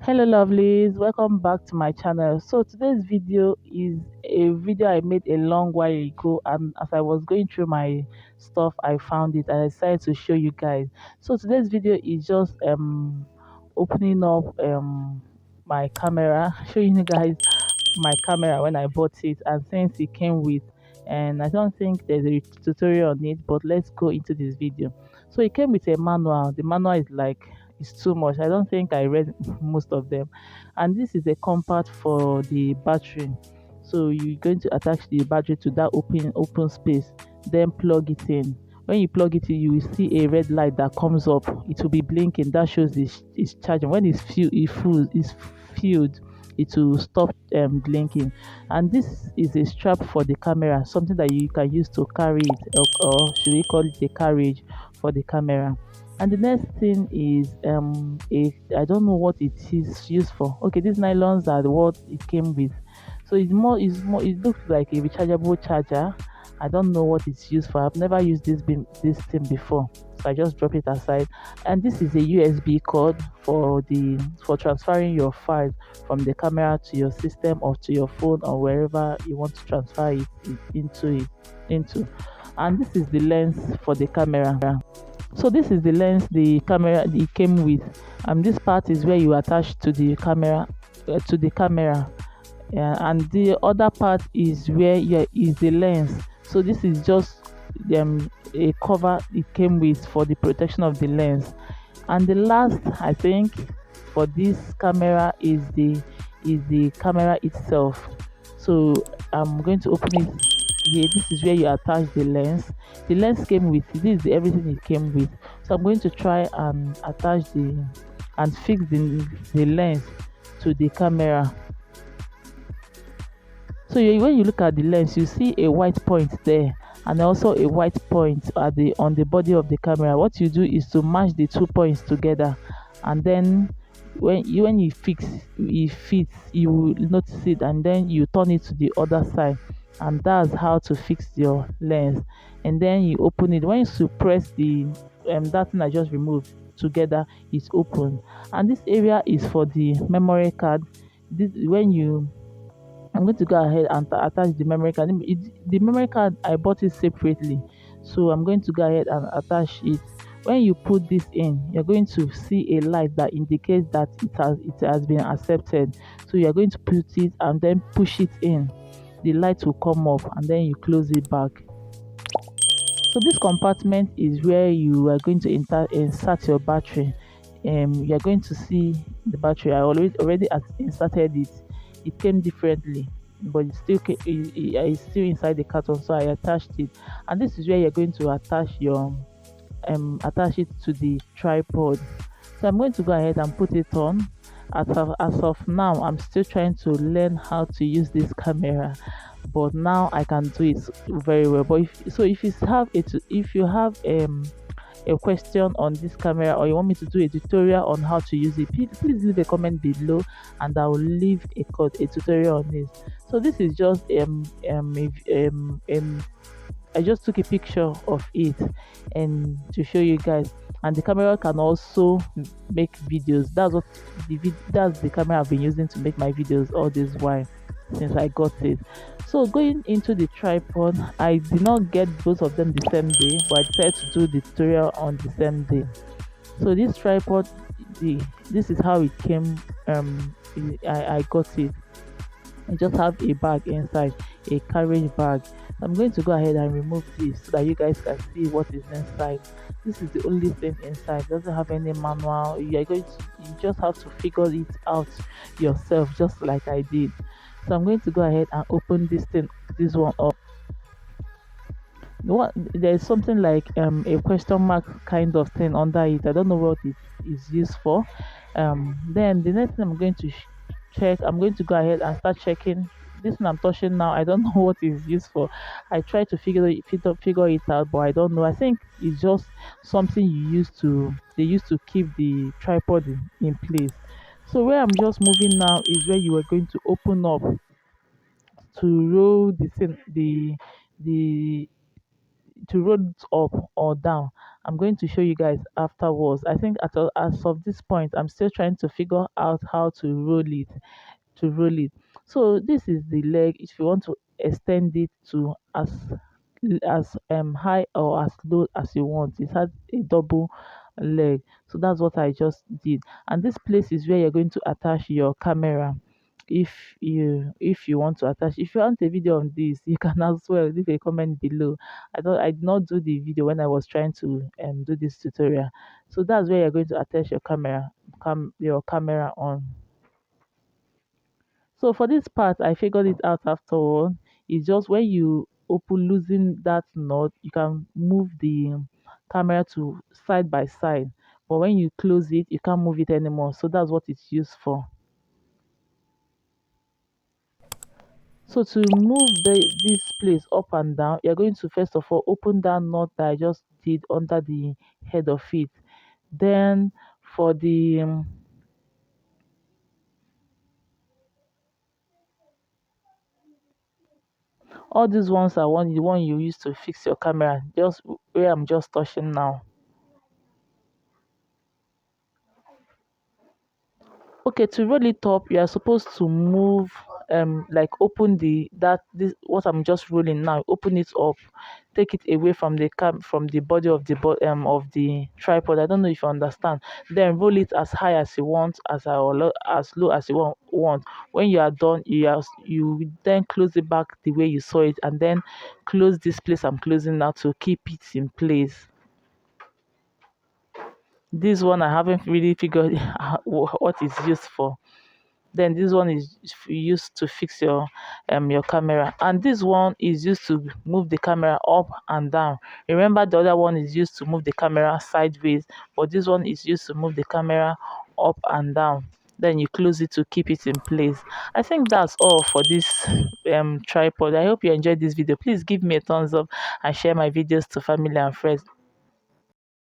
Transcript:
Hello lovelies, welcome back to my channel. So today's video is a video I made a long while ago, and as I was going through my stuff I found it and I decided to show you guys. So today's video is just opening up my camera, showing you guys my camera when I bought it, and since it came with, and I don't think there's a tutorial on it, but let's go into this video. So it came with a manual. The manual is like, it's too much. I don't think I read most of them. And this is a compact for the battery. So you're going to attach the battery to that open space, then plug it in. When you plug it in, you will see a red light that comes up. It will be blinking. That shows it's charging. When it's filled, it will stop blinking. And this is a strap for the camera, something that you can use to carry it, or should we call it a carriage for the camera. And the next thing is a, I don't know what it is used for. Okay, these nylons are what it came with. So it's more it looks like a rechargeable charger. I don't know what it's used for. I've never used this thing before. So I just drop it aside. And this is a USB cord for transferring your files from the camera to your system or to your phone or wherever you want to transfer it into. And this is the lens for the camera. So this is the lens the camera it came with. This part is where you attach to the camera. Yeah, and the other part is where is the lens. So this is just a cover it came with for the protection of the lens. And the last, I think, for this camera is the camera itself. So I'm going to open it here. This is where you attach the lens. The lens came with, this is everything it came with. So I'm going to try and attach and fix the lens to the camera. So when you look at the lens, you see a white point there and also a white point at the on the body of the camera. What you do is to match the 2 points together, and then when it fits, you will notice it, and then you turn it to the other side, and that's how to fix your lens. And then you open it. Once you press the that thing I just removed together, it's open. And this area is for the memory card. This when you I'm going to go ahead and attach the memory card. The memory card I bought it separately, so I'm going to go ahead and attach it. When you put this in, you're going to see a light that indicates that it has been accepted. So you're going to put it and then push it in. The light will come up and then you close it back. So this compartment is where you are going to insert your battery. You're going to see the battery. I already inserted it. It came differently, but it's still inside the carton, so I attached it. And this is where you're going to attach it to the tripod. So I'm going to go ahead and put it on. As of now, I'm still trying to learn how to use this camera, but now I can do it very well. But if you have a question on this camera, or you want me to do a tutorial on how to use it, please leave a comment below and I will leave a tutorial on this. So this is just I just took a picture of it and to show you guys. And the camera can also make videos. That's the camera I've been using to make my videos all this while since I got it. So going into the tripod, I did not get both of them the same day, but I decided to do the tutorial on the same day. So this tripod, this is how it came. I got it. I just have a bag inside, a carriage bag. I'm going to go ahead and remove this so that you guys can see what is inside. This is the only thing inside. It doesn't have any manual. You just have to figure it out yourself, just like I did. So I'm going to go ahead and open this one up. There's something like a question mark kind of thing under it. I don't know what it is used for. Then the next thing I'm going to check, I'm going to go ahead and start checking this one I'm touching now. I don't know what it's used for. I try to figure it out, but I don't know. I think it's just something they used to keep the tripod in place. So where I'm just moving now is where you are going to open up to roll the thing, the to roll it up or down. I'm going to show you guys afterwards. I think as of this point, I'm still trying to figure out how to roll it. So this is the leg. If you want to extend it to as high or as low as you want, it has a double leg. So that's what I just did. And this place is where you're going to attach your camera. If you want to attach, if you want a video on this, you can as well leave a comment below. I did not do the video when I was trying to do this tutorial. So that's where you're going to attach your camera on. So for this part, I figured it out afterward. It's just when you open losing that knot, you can move the camera to side by side. But when you close it, you can't move it anymore. So that's what it's used for. So to move this place up and down, you're going to first of all open that knot that I just did under the head of it. Then for the all these ones are the one you use to fix your camera, just where I'm just touching now. Okay, to roll it up, you are supposed to move like open this what I'm just rolling now, open it up, take it away from the body of of the tripod. I don't know if you understand. Then roll it as high as you want, as low as you want. When you are done, you then close it back the way you saw it, and then close this place I'm closing now to keep it in place. This one I haven't really figured out what it's used for. Then this one is used to fix your camera, and this one is used to move the camera up and down. Remember, the other one is used to move the camera sideways, but this one is used to move the camera up and down. Then you close it to keep it in place. I think that's all for this tripod. I hope you enjoyed this video. Please give me a thumbs up and share my videos to family and friends.